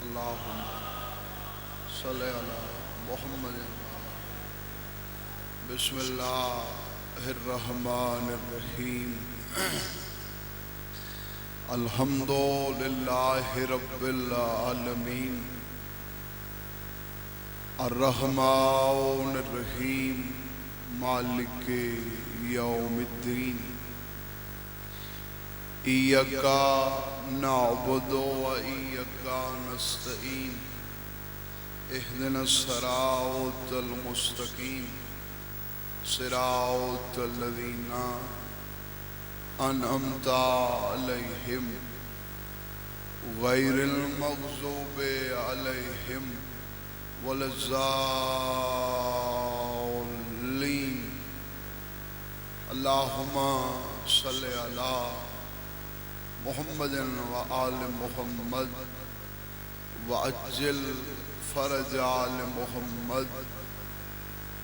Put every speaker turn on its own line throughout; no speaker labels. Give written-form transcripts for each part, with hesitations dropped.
اللہم صلی علی محمد بسم اللہ الرحمن الرحیم الحمد للہ رب العالمین الرحمن الرحیم مالک یوم الدین ایاک نعبد و ایاک نستعین اہدنا الصراط المستقیم صراط الذین انعمت علیہم غیر المغضوب علیہم ولا الضالین اللہم صلی علی محمد و آل محمد وعجل فرج آل محمد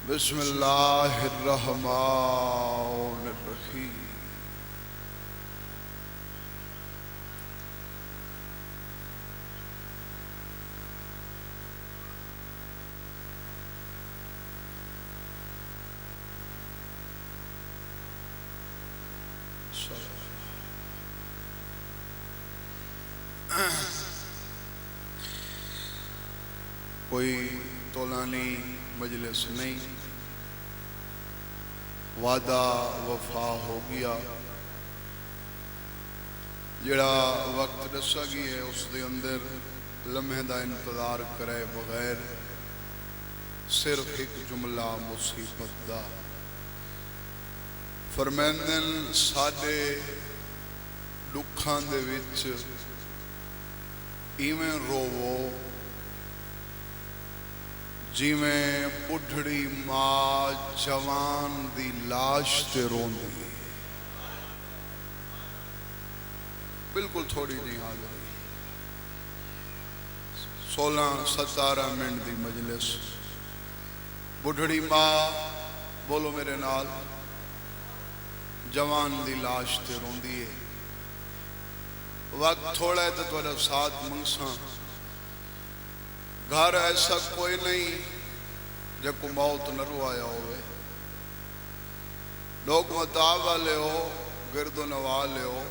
بسم اللہ الرحمن الرحیم کوئی طولانی مجلس نہیں، وعدہ وفا ہو گیا، جڑا وقت دسا گیا ہے اس دے اندر لمحے دا انتظار کرے بغیر صرف ایک جملہ مصیبت دا فرمیندن ساڈے دکھاں دے وچ ایویں روو جیویں بڈھڑی ماں جوان دی لاش تے روندی، بالکل تھوڑی جی آ گئی 16-17 منٹ دی مجلس، بڈھڑی ماں بولو میرے نال جوان دی لاش تے روندی ہے، وقت تھوڑا ہے تو تھوڑا ساتھ منگساں، گھر ایسا کوئی نہیں جب کو موت نہ روایا ہوئے، لوگ متاع والے ہو گرد و نوالے ہو،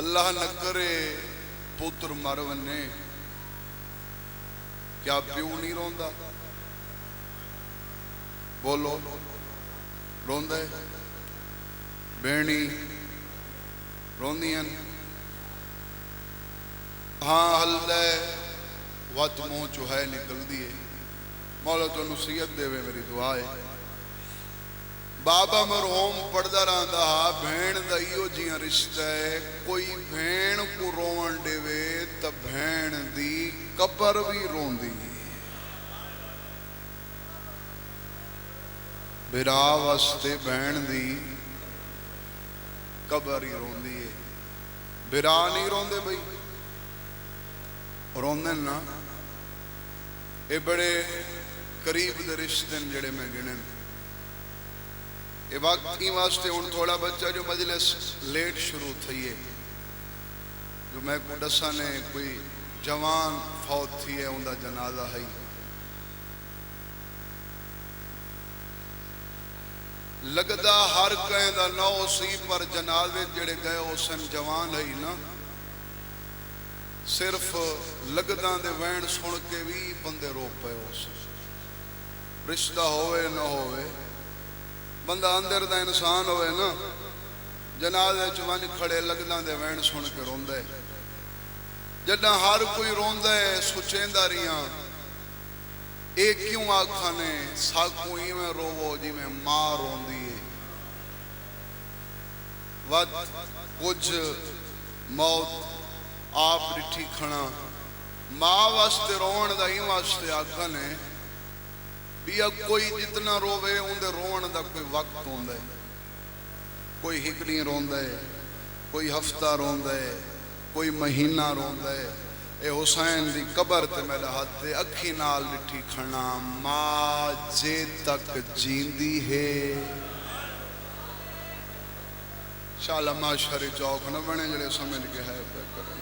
اللہ نہ کرے پتر مرونے، کیا پیو نہیں روندا؟ بولو روندے بینی روندیاں ہاں ہلدے وقت منہ جو ہے نکل دیے، مولا تو نصیحت دے وے میری دعا ہے، بابا مرحوم پڑھدا رہندا ہا بھین دا ایو جیاں رشتہ ہے، کوئی بھین کو رون دے وے تے بھین دی قبر بھی روندی، بھرا واسطے بھین دی قبر ہی روندی ہے، بھرا نہیں روندے بھئی روندے نا، اے بڑے قریب دے رشتے جڑے میں گنن، اے وقت کی واسطے ان تھوڑا بچہ جو مجلس لیٹ شروع تھی ہے، جو میں کو دسا نے کوئی جوان فوت تھی ہے اندہ جنازہ ہے، لگدا ہر کہیں دا نو سی پر جنازے جڑے گئے اسن جوان ہے نا، صرف لگداں دے وین سن کے بھی بندے رو پے اس رشتہ ہوئے نہ ہوئے، بندہ اندر دا انسان ہوئے نا، جنازے چوان کھڑے لگداں دے وین سن کے روندے، جدہ ہر کوئی روندے سچیندہ ریاں، ایک کیوں آکھانے ساکوں ہی میں روو جی میں ماں روندی ہے، وقت کچھ موت آپ ڈٹھی کھنا ماں واسطے رون دا ہی واسطے آکھانے بیا کوئی جتنا روے اندے رون دا کوئی وقت ہوندے، کوئی ہکڑی روندے، کوئی ہفتہ روندے، کوئی مہینہ روندے، اے حسین دی قبر تے میرا ہاتھ تے اکھی نال ڈٹھی کھنا ماں جے تک جیندی ہے، شالا معاشری چوک نہ بنے جڑے سمجھ کے ہے پہ کریں،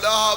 10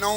9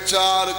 4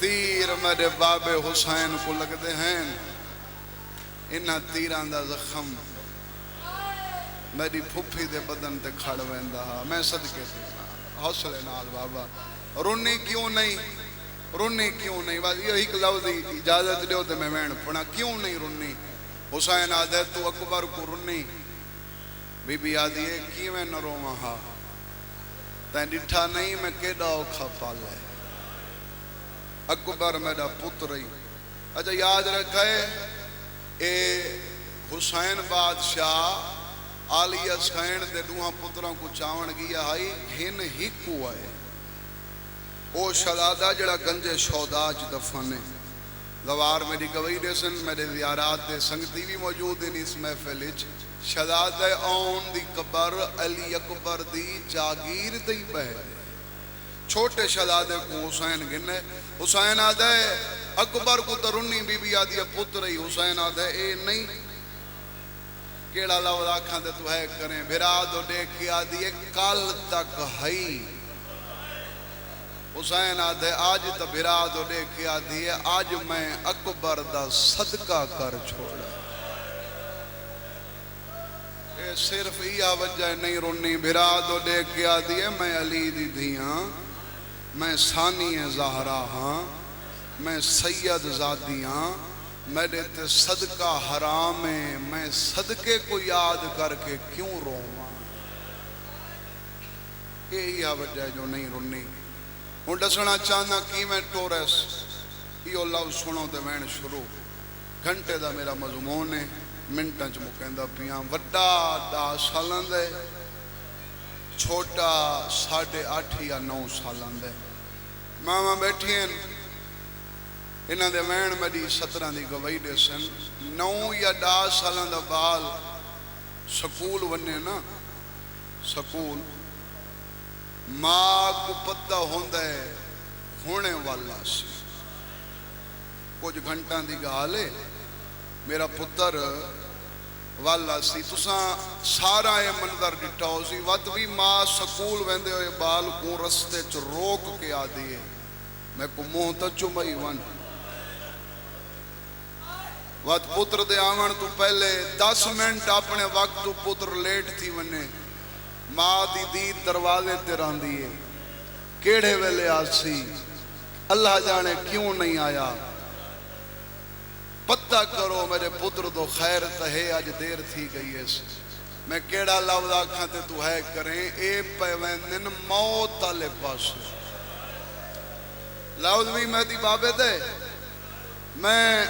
تیر میرے بابے حسین کو لگتے ہیں، انہاں تیران دا زخم میری پھپھی دے بدن تے کھڑ ویندا ہا۔ میں صدقے تے حوصلے نال بابا رونی کیوں نہیں، رونی کیوں نہیں، بس یہ ایک لفظ دی اجازت دیو تے میں وین پڑھا، کیوں نہیں رونی؟ حسین آدھے تو اکبر کو رونی، بی بی آدھی ہے کیویں نہ رواں ہا، تیں ڈٹھا نہیں میں کیڈا اوکھا پالا ہے، اکبر میرا پتر ہی۔ اچھا یاد رکھے اے حسین بادشاہ آلی اسخین دے دوہاں پتروں کو چاون گیا ہائی ہن ہی کو آئے، او شہزادہ جڑا گنج شہداج دفنے دوار میری گوئی دے سن، میرے زیارات دے سنگتی بھی موجود ہیں اس محفل وچ، شہزادہ اون دی قبر علی اکبر دی جاگیر دی بہے، چھوٹے شہزادے کو حسین گنے، حسین آدھے اکبر کو ترنی بی بی آدھی پتر ہی، حسین آدھے اے نہیں کیڑا لفظ آکھاں دے تو ہے کریں، بھرا دو دیکھ کے آدھی کل تک ہئی، حسین آدھے آج تا بھرا دو دیکھ کے آدھی ہے آج میں اکبر دا صدقہ کر چھوڑا۔ اے صرف یہ وجہ نہیں رونی، بھرا دو دیکھ کے آدھی ہے میں علی دی دھیاں، میں ثانی زہرا ہاں، میں سید زادیاں، میرے تے صدقہ حرام ہے، میں صدقے کو یاد کر کے کیوں رواں؟ یہ وجہ جو نہیں رونی۔ ہوں دسنا چاہنا کی میں ٹورس یہ لفظ سنو تے وین شروع، گھنٹے دا میرا مضمون ہے، منٹاں چ مکیندا پیاں، وڈا 10 سالاں دے، چھوٹا 8.5 یا 9 سالاں دے، ماما بیٹھی ہیں انہاں دے وین میری 17 دی گواہی دے سن، 9 یا 10 سالاں دا بال سکول ونے نا، سکول ماں کو پتہ ہوندہ ہے ہونے والا سی، کچھ گھنٹاں دی گالے میرا پتر والا سی، تساں سارا یہ منظر ڈٹھا ہو سی، وقت بھی ماں سکول ویندے ہوئے بال کو رستے چ روک کے آ دیئے میں کو منہ تا چمائی ون، وقت پتر دے آون تو پہلے 10 منٹ اپنے وقت تو پتر لیٹ تھی ونے، ماں دی دید دروازے تے رہن دیئے، کیڑے ویلے آسی اللہ جانے کیوں نہیں آیا، پتہ کرو میرے پتر تو خیر تہے آج دیر تھی گئی ہے، میں کیڑا لفظ آکھاں تے تو ہے کریں، اے پیوندن موت آلے پاس لفظ بھی میں دی بابے دے، میں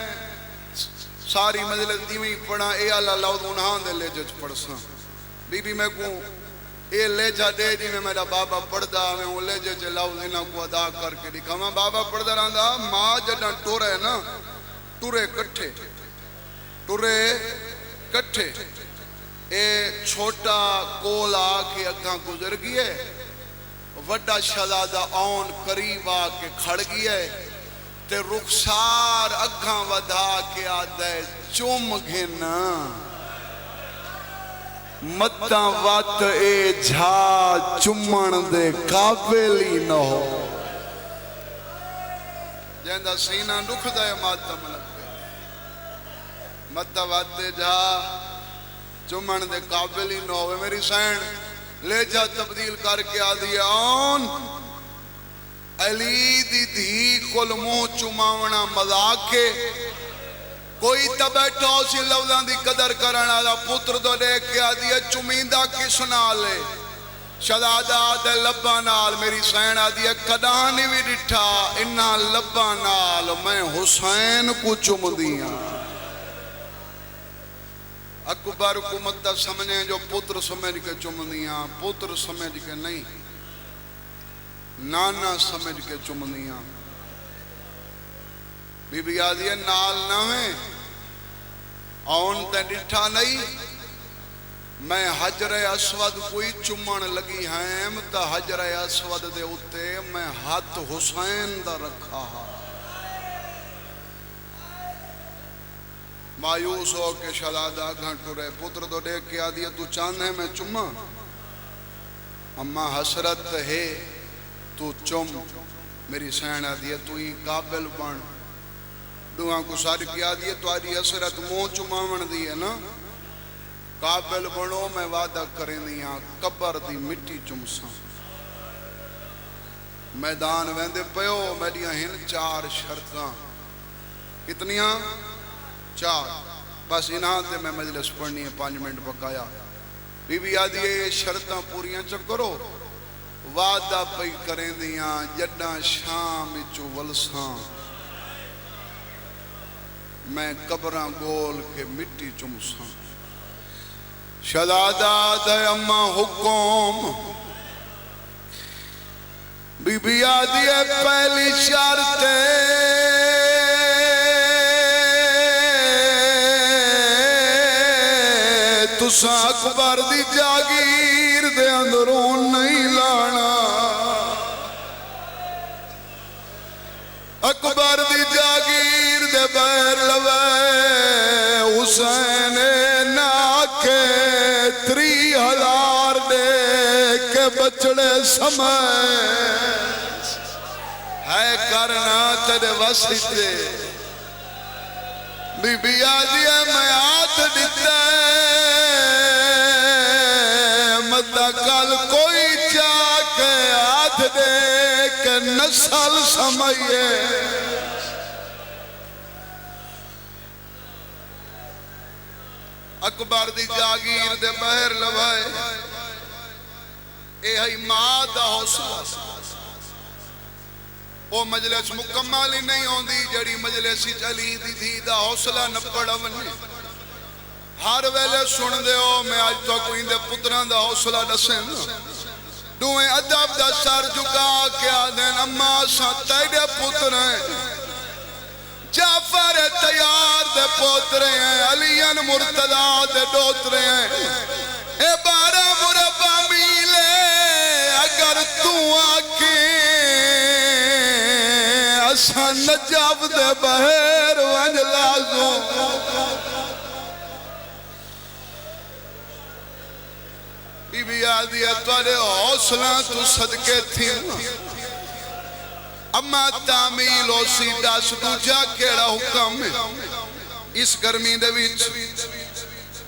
ساری مجلس دیویں پڑھا اے اللہ لفظ انہاں دے لے جج پڑھساں، بی بی میں کو اے لے جا دے جی میں میرا بابا پڑھ دا میں وہ لے جے لفظ انہاں کو ادا کر کے دکھا، میں بابا پڑھ دا رہا دا ماں جڑا ٹورے نا، ٹورے کٹھے، ٹورے کٹھے، اے چھوٹا کول آ کے اگاں گزر گئے، وڈا شہزادہ آن قریب آ کے کھڑ گئے، تے رخسار اگاں ودا کے آدھے چوم گھنا، متاں وات اے جھا چمن دے قابل ہی نہ ہو، جہندہ سینہ دکھ دے ماتم لگے، متاں وات اے جھا چمن دے قابل ہی نہ ہو، میری سین لے جا تبدیل کر کے آدھی آن علی دی دھی کل منہ چماونا مذاق کے، کوئی تا بیٹھا اسی لفظاں دی قدر کرنا دا پتر دو دیکھ کے آدھی ہے چمیندہ کس نالے، شہزادہ آدھے لبا نال، میری سین آدھی ہے کدانی بھی ڈٹھا انہا لبا نال میں حسین کو چم دیاں، اکبر کو مدد سمجھیں جو پتر سمجھ کے چم دیاں، پتر سمجھ کے نہیں، نانا سمجھ کے چم دیاں، بی بی آدھی ہے نال نویں آن تے ڈٹھا نہیں، میں حجر اسود کوئی چمن لگی ہیں تا حجر اسود دے اتے میں ہاتھ حسین دا رکھا ہا، مایوس ہو کے شہزادہ گھنٹو رہے، پتر دو دیکھ کے آدھی ہے تو چاند ہے میں چمہ، اما حسرت ہے تو چم، میری سینا دیئے تو ہی قابل بن دعا کو ساری کیا دیئے تو آری حسرت منہ چماون دیئے نا قابل بنو میں وعدہ کریں دیاں قبر دی مٹی چمساں میدان ویندے پیو میڈیاں ہن 4 شرطاں کتنیاں 4 بس انہاں تے میں مجلس پڑھنی ہے 5 منٹ بقایا بی بی آدھی یہ شرطاں پوریاں چکرو وعدہ پئی کریں دیاں جڈاں شام چو ولساں میں قبراں گول کے مٹی چمساں شہزادہ دے اماں حکم بی بی آدھی پہلی شرط تساں اکبر دی جاگیر دے اندروں نہیں لانا اکبر دی جاگیر دے بیر لوے حسین ناکے 30,000 دے کے بچڑے سمے ہے کرنا تیرے وسیطے بی بی آدھی میں آت دیتے مدہ کل کوئی چاہ کے آت دے کہ نسل سمائیے اکبر دی جاگیر دے بہر لوائے اے ہی ماں دا حوصلہ وہ مجلس مکمل ہی نہیں ہوندی جڑی مجلسی چلی دی تھی دا حوصلہ نہ پڑا ونی ہر ویلے سن دے ہو میں آج تو کوئی دے پتران دا حوصلہ نسیں دوئیں ادب دا سر جھکا کے آدھیں اماں سا تیرے پتریں جعفر تیار دے پوترے ہیں علیان مرتضیٰ دے دوترے ہیں اے 12 مربع میلے اگر تو آکے اساں نجف دے بہر ونج لازوں بی بی آدھی ہے توڑے حوصلہ تو صدقے تھی اما تعمیل و سیدہ سدوجہ کیڑا حکم ہے اس گرمی دے ویچ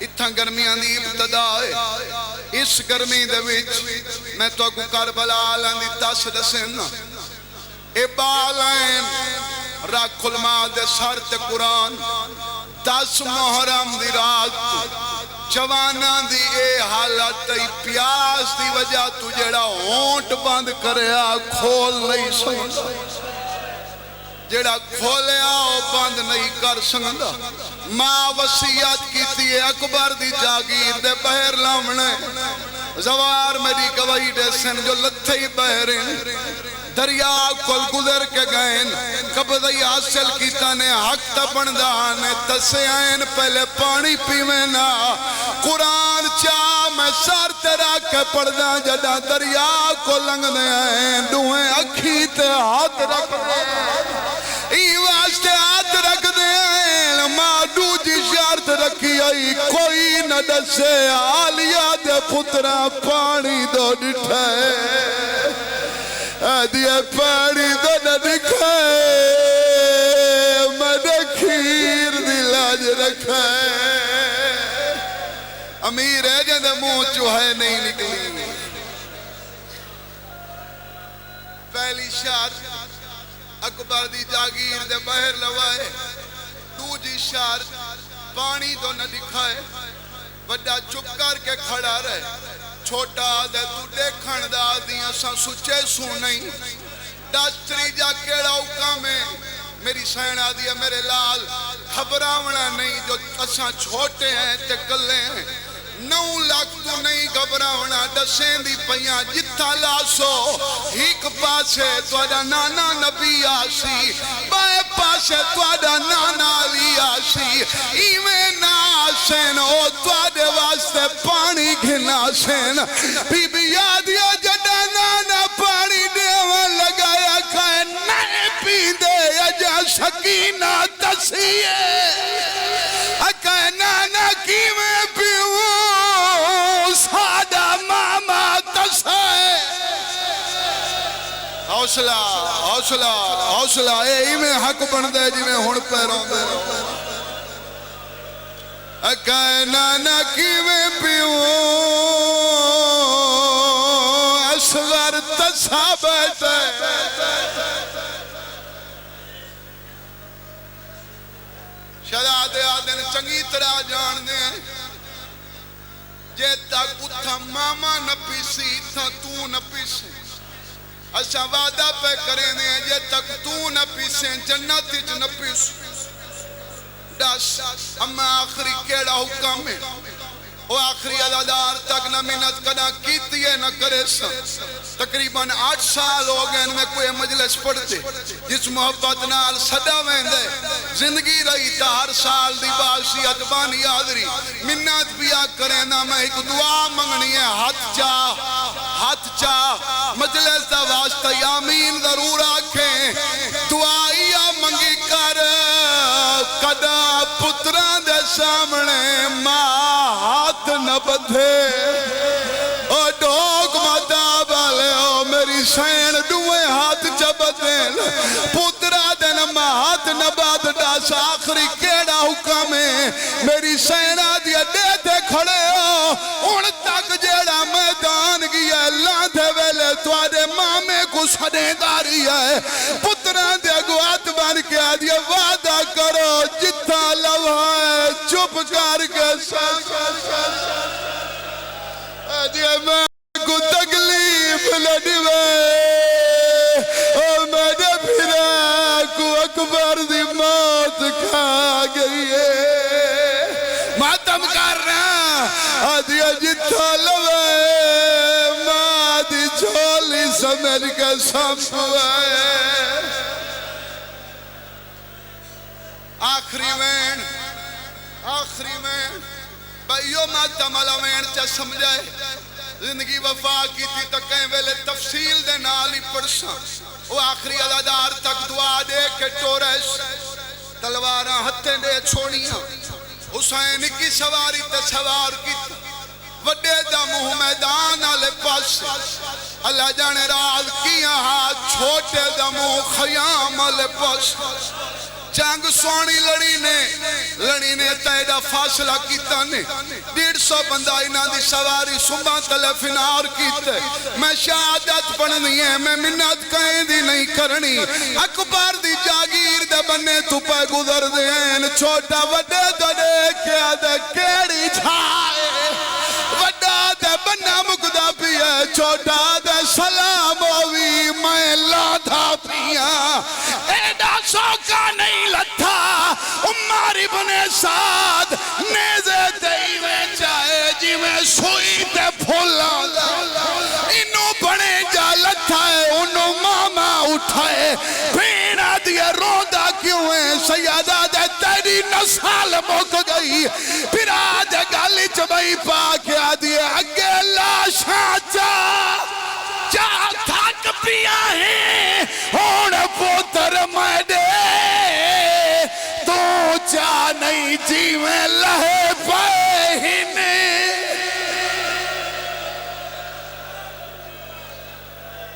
اتھا گرمی آندھی ابتدا ہے اس گرمی دے ویچ میں تو کو کربلا آلاندی تاس دسینا اے بالائن راکھ الماء دے سر تے قرآن 10 محرم دی رات جوانا دی اے حالت ای پیاس دی وجہ تو جڑا ہونٹ بند کریا کھول نہیں سکتا جڑا کھولیا او بند نہیں کر سکتا ماں وصیت کی تھی اکبر دی جاگیر دے بہر لامنے زوار میری گواہی دے سن جو لتھے ہی بہرین دریا کل گزر کے گئن قبضی حاصل کیتا نے حق تپندانے تسے آئین پہلے پانی پیوینا قرآن چاہ میں سار تیرا کے پڑھنا جدا دریا کو لنگ دے آئین دوہیں اکھی تے ہاتھ رکھ دے ای واسطے ہاتھ رکھ دے آئین ماں دو جی شارت رکھی آئی کوئی نہ دسے آلیا دے پترہ پانی دو ڈٹھائے آدھیا پانی دو نہ دکھائے مدہ کھیر دلاج رکھائے امیر ہے جندہ منہ چوہے نہیں نکلی پہلی شارت اکبر دی جاگیر دے بہر لوائے دوجی شارت پانی دو نہ دکھائے بڑا چپ کر کے کھڑا رہے چھوٹا دے تو دیکھن دا دیاں سا سچے سو نہیں ڈاستری جا کیڑا اوکا میں میری سینا دیا میرے لال گھبراونا نہیں جو اساں چھوٹے ہیں تے کلے ہیں 9 لاکھ تو نہیں گھبراونا ڈسیں دی پہیاں جتا لاسو ایک پاسے توڑا نانا نبی آسی بائے پاسے توڑا نانا علی آسی ایویں ناسین او توڑے واسطے پانی گھنا سین بی بی یادیا جڑا نانا پانی دیوان لگایا کھائے نئے پی دے اجا سکینہ تسیے اکھائے نانا کیویں پیوں سادہ ماما تسائے حوصلہ حوصلہ حوصلہ اے میں حق بن دے جی میں ہن پیروں دے کہنا نہ کیویں پیوں اصغر تسا بیٹھے شہزادے آدھے نے چنگی طرح جان دے جے تک اتھا ماما نہ پیسی تھا تو نہ پیسی اچھا وعدہ پہ کریں دے جے تک تو نہ پیسیں جنت ہی نہ پیسی دس اما آخری کیڑا حکم ہے وہ آخری عددار تک نہ منت کنا کیتی ہے نہ کرے سا تقریباً 8 سال ہو گئے ان میں کوئی مجلس پڑھتے جس محبت نال صدا ویندے زندگی رہی تا ہر سال دی باسی ادبانی آدری منت بیا کرے نا میں ایک دعا منگنی ہے ہاتھ چاہ مجلس دا واسطہ یامین ضرور آکھیں دعائیا منگی کر کدا پتران دے سامنے ماں ہاتھ نہ بدھے او ڈوگ مدہ بالے او میری سین ڈوئے ہاتھ چبدین پترہ دن ماں ہاتھ نہ بد ڈاس آخری کیڑا حکم ہے میری سینہ دیا دیتے کھڑے ہو ان تک جیڑا میدان گیا لاندھے ویلے تو آدھے مامے کو سڑے داری ہے پترہ دیا گوات بان کے آدھے وعدہ کرو جتا لوہائے چپ کر کے آدھے میں کو تکلیف لڑوے اور میں نے پھرا کو اکبر دی موت کھا گئی ہے ماتم کر رہا آدھے جتا لوہائے ماں دی جھولی سمجھ کے سمپ آئے آخری وین بھائیو ماتم علا وین چا سمجھائے زندگی وفا کی تھی تو کہیں ویلے تفصیل دے نالی پرساں وہ آخری عددار تک دعا دے کے ٹورس تلوارہ ہتھیں دے چھوڑیاں حسین کی سواری تے سوار کی وڈے دا منہ میدان آلے پاس اللہ جانے راز کیا ہاتھ چھوٹے دا منہ خیام آلے پاس جنگ سونی لڑی نے تیڑا فاصلہ کیتا نے 150 بندہ انہاں دی سواری صبح تلیفنار کیتے میں شہادت پڑھنی ہے میں منت کہیں دی نہیں کرنی اکبر دی جاگیر دے بنے تو پہ گزر دیں چھوٹا وڈے دے کیا دے کیڑی چھائے وڈا دے بنا مقدہ پیا چھوٹا دے سلام ہوئی میں لادھا پیا ایڈا سوکا نہیں لتھا عمر ابن سعد نیزے دئی میں چاہے جی میں سوئی تے پھولا انہوں بڑے جا لتھا ہے انہوں ماما اٹھائے پھینا دیا روندہ کیوں ہے سیادہ دے تیری نسال مک گئی پھر آج گالی چبائی پاکے آدھے اگے لاشاں چا تھاک پیا ہے ہون پوتر میڈے تو چا نہیں جی میں لہے پائے